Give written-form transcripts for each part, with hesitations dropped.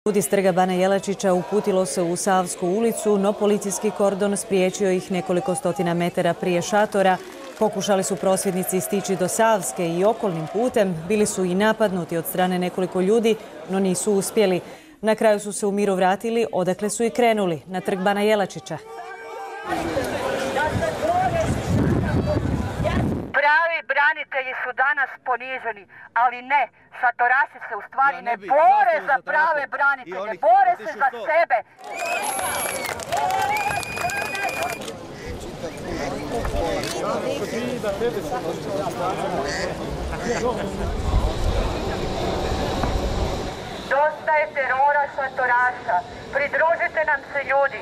Ljudi s trga Bana Jelačića uputilo se u Savsku ulicu, no policijski kordon spriječio ih nekoliko stotina metara prije šatora. Pokušali su prosvjednici stići do Savske i okolnim putem. Bili su i napadnuti od strane nekoliko ljudi, no nisu uspjeli. Na kraju su se u miru vratili, odakle su i krenuli, na trg Bana Jelačića. Pravi branitelji su danas poniženi, ali ne, šatoraši se u stvari ne bore za prave branitelje, bore se za sebe. Dosta je terora šatoraša, pridružite nam se ljudi.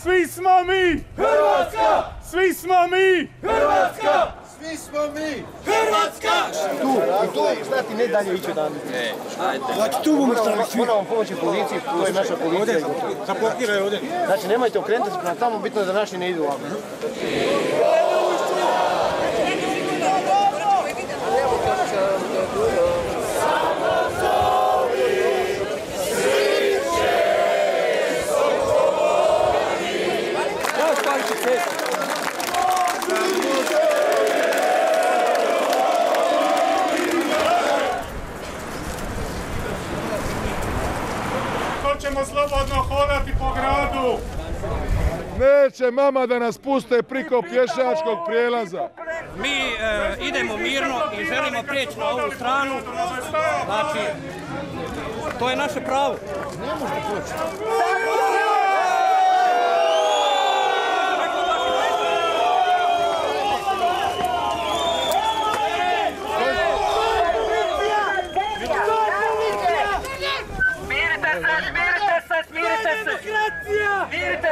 Svi smo mi! Hrvatska! Svi smo mi! Hrvatska! Svi smo mi! Hrvatska! Tu, znati ne dalje ići dan. Znači tu moramo pomoći policiji, to je naša policija. Zablokiraj ovdje. Znači nemojte okrenuti se prema tamo, bitno je da naši ne idu ovako. Hoćemo slobodno hodati po gradu. Neće mama da nas puste priko pješačkog prijelaza. Mi idemo mirno i želimo prijeći na ovu stranu. Znači, to je naše pravo. Ne možete proći. Smirite se!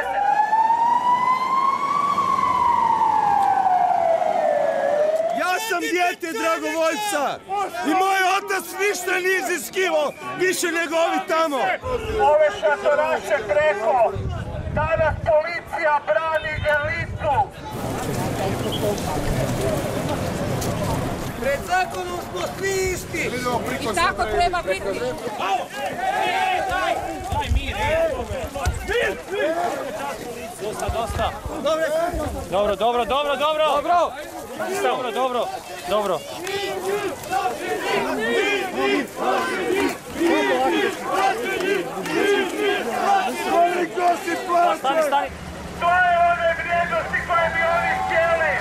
Ja sam dijete dragovoljca i moj otac ništa nije iziskivao više nego ovi tamo. Ove šatoraše preko! Danas policija brani elitu! Pred zakonom smo svi isti. I tako treba biti. Daj mir. Dosta. Dobro. Stani. To je one vrijednosti koje bi oni htjeli!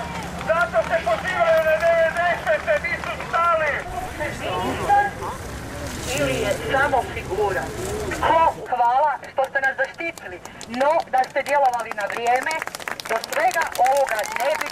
Zato se pozivaju na 90-te, nisu stali! Ili je samo figura. Hvala što ste nas zaštitili, no da ste djelovali na vrijeme, do svega ovoga ne bi